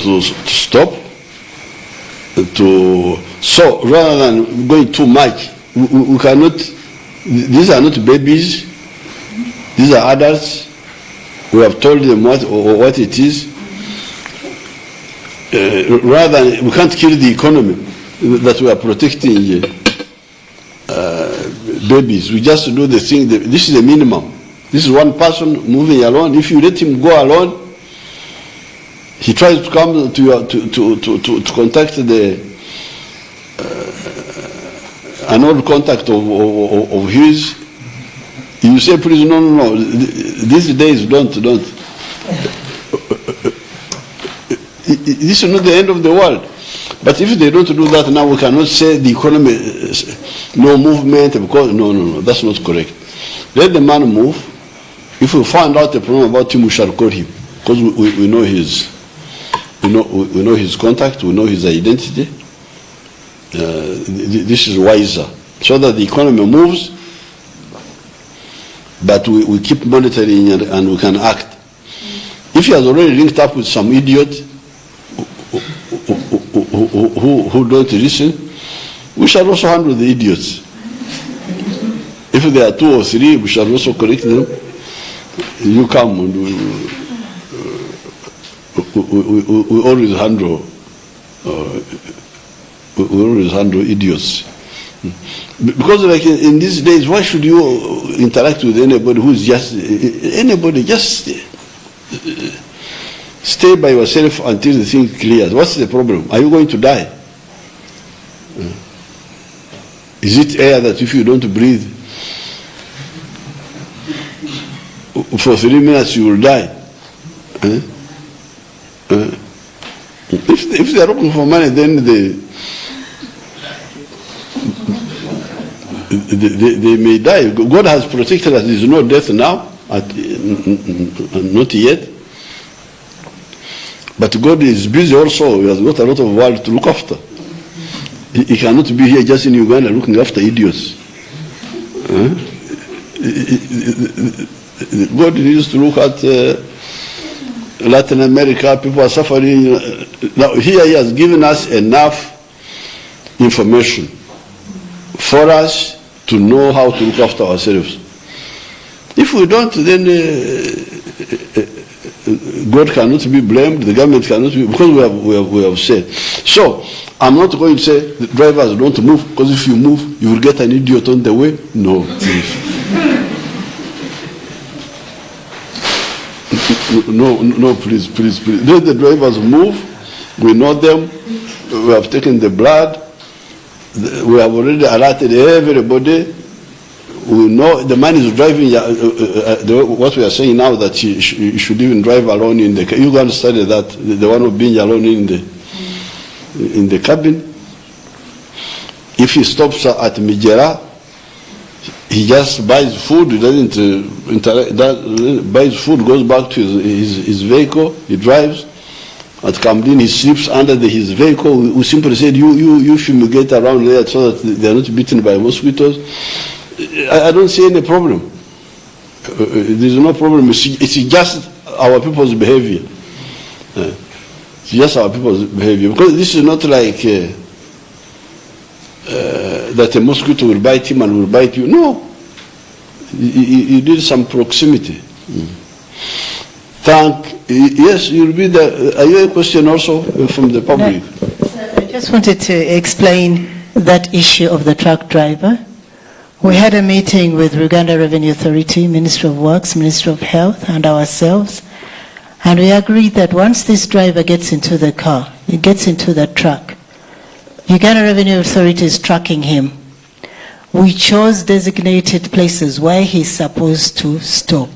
to stop. So rather than going too much, we cannot. These are not babies. These are adults. We have told them what it is. Rather than, we can't kill the economy that we are protecting babies. We just do the thing. This is the minimum. This is one person moving alone. If you let him go alone, he tries to come to contact an old contact of his. You say, please, no. These days, don't. This is not the end of the world. But if they don't do that now, we cannot say the economy, no movement, because no, that's not correct. Let the man move. If we find out a problem about him, we shall call him, because we know his, we know his contact, we know his identity. This is wiser, so that the economy moves, but we keep monitoring and we can act. If he has already linked up with some idiot who don't listen, we shall also handle the idiots. If there are 2 or 3, we shall also correct them. You come and we always handle idiots. Because like in these days, why should you interact with anybody who's just stay by yourself until the thing clears? What's the problem? Are you going to die? Is it air that if you don't breathe for 3 minutes you will die? If they are looking for money, then they may die. God has protected us. There is no death now, not yet. But God is busy also. He has got a lot of world to look after. He cannot be here just in Uganda looking after idiots. God needs to look at Latin America. People are suffering. Now here he has given us enough information for us to know how to look after ourselves. If we don't, then God cannot be blamed, the government cannot be, because we have said. So, I'm not going to say the drivers don't move, because if you move, you will get an idiot on the way. No, please. No, please. Let the drivers move. We know them. We have taken the blood. We have already alerted everybody. We know the man is driving. What we are saying now, that he should even drive alone in the. You can study that, the one of being alone in the cabin. If he stops at Mijera, he just buys food. He doesn't buys food, goes back to his vehicle. He drives. At Kamdin, he sleeps under his vehicle. We simply said, you fumigate around there so that they are not bitten by mosquitoes. I don't see any problem. There's no problem. It's just our people's behavior. It's just our people's behavior. Because this is not like that a mosquito will bite him and will bite you. No. You did some proximity. Yes, you'll be there. Are you a question also from the public? No. I just wanted to explain that issue of the truck driver. We had a meeting with Uganda Revenue Authority, Ministry of Works, Ministry of Health, and ourselves, and we agreed that once this driver gets into the car, he gets into the truck, Uganda Revenue Authority is tracking him. We chose designated places where he's supposed to stop.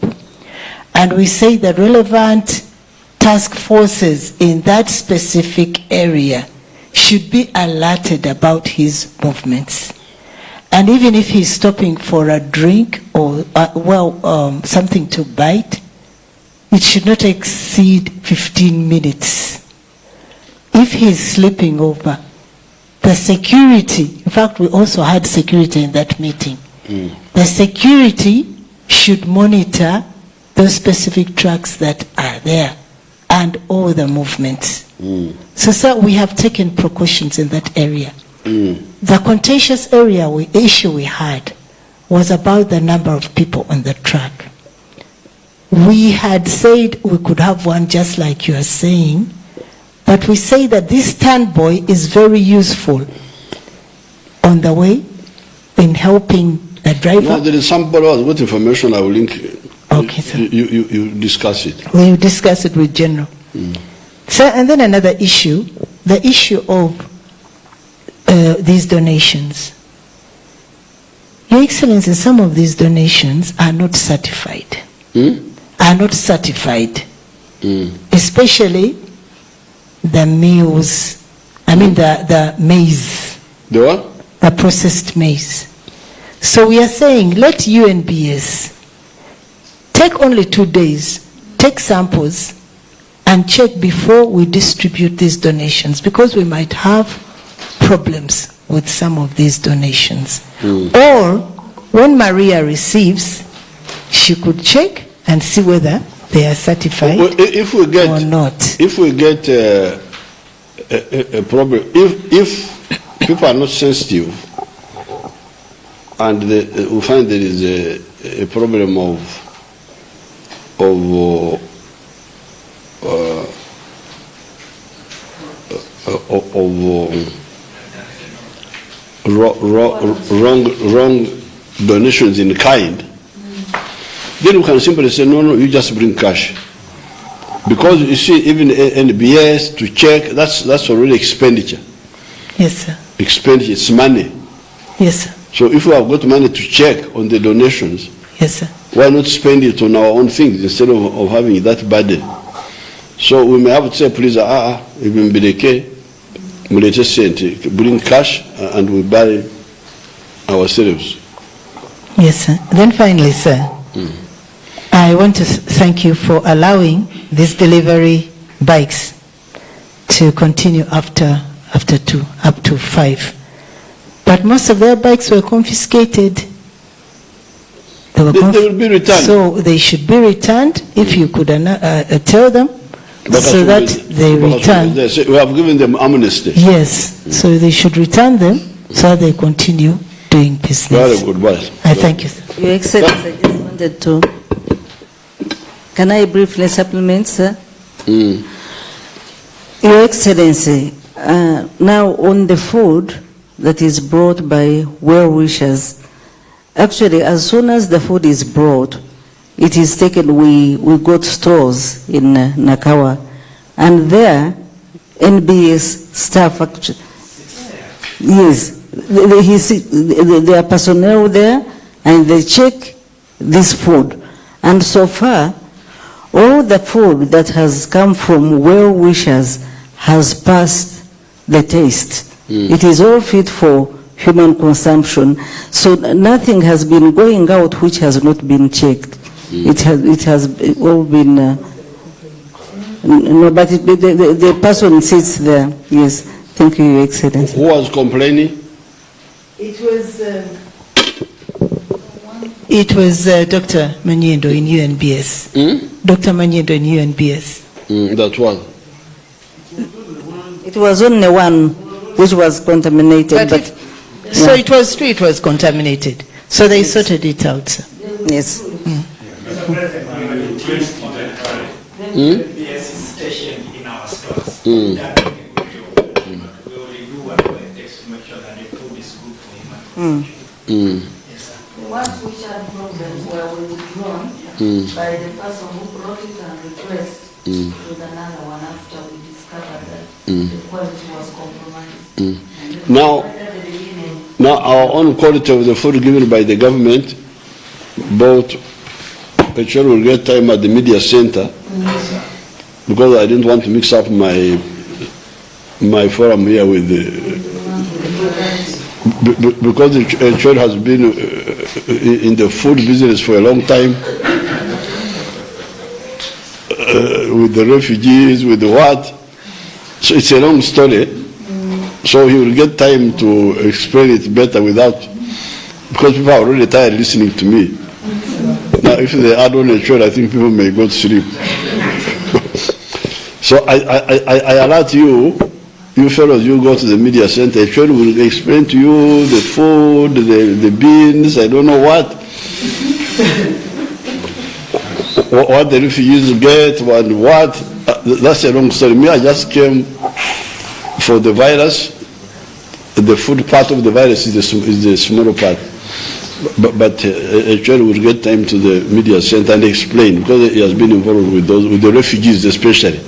And we say the relevant task forces in that specific area should be alerted about his movements. And even if he's stopping for a drink or something to bite, it should not exceed 15 minutes. If he's sleeping over, the security, in fact we also had security in that meeting, the security should monitor those specific trucks that are there and all the movements. So, sir, we have taken precautions in that area. The contentious issue we had was about the number of people on the truck. We had said we could have one just like you are saying, but we say that this standby is very useful on the way in helping the driver. No, there is somebody else with information I will link. Okay, sir. You discuss it. We will discuss it with General. Sir, and then another issue, the issue of these donations. Your Excellency, some of these donations are not certified. Are not certified. Especially the meals, the maize. The what? The processed maize. So we are saying, let UNBS take only 2 days, take samples, and check before we distribute these donations, because we might have problems with some of these donations. Or when Maria receives, she could check and see whether they are certified or not. If we get a problem, if people are not sensitive, and we find there is a problem of wrong donations in kind, then we can simply say, no, you just bring cash. Because you see, even NBS to check, that's already expenditure. Yes, sir. Expenditure, it's money. Yes, sir. So if we have got money to check on the donations, yes, sir, why not spend it on our own things instead of having that burden? So we may have to say, please, even Bideke, bring cash and we buy ourselves. Yes, sir. Then finally, sir, I want to thank you for allowing these delivery bikes to continue after 2, up to 5. But most of their bikes were confiscated. They will be returned. So they should be returned, if you could tell them, so that they return. We have given them amnesty. Yes, so they should return them so they continue doing business. Very good, boss. I thank you, sir. Your Excellency, I just wanted to... Can I briefly supplement, sir? Your Excellency, now on the food that is brought by well-wishers, actually, as soon as the food is brought, it is taken, we got stores in Nakawa, and there, NBS staff actually, yes, there are personnel there, and they check this food. And so far, all the food that has come from well-wishers has passed the taste. It is all fit for human consumption. So nothing has been going out which has not been checked. It has all been, no, but the person sits there. Yes, thank you, Your Excellency. Who was complaining? It was Dr. Manyendo in UNBS. Dr. Manyendo in UNBS. That was. It was only one which was contaminated, but so it was true, it was contaminated. So they sorted it out, sir. yes. Yes, station in our stores. We only do whatever it takes to make sure that the food is good for human consumption. Yes, sir. The ones which had problems were withdrawn by the person who brought it and replaced with another one after we discovered that the quality was compromised. Now our own quality of the food given by the government, both HR will get time at the media center, because I didn't want to mix up my forum here with because the HR has been in the food business for a long time, with the refugees, with the what. So it's a long story. So he will get time to explain it better without, because people are already tired listening to me. Now, if they add on a chord, I think people may go to sleep. So I alert you, you fellows, you go to the media center, actually will explain to you the food, the beans, I don't know what the refugees get, what. That's a long story. Me, I just came for the virus. The food part of the virus is the smaller part. But actually we'll get time to the media center and explain, because he has been involved with the refugees especially.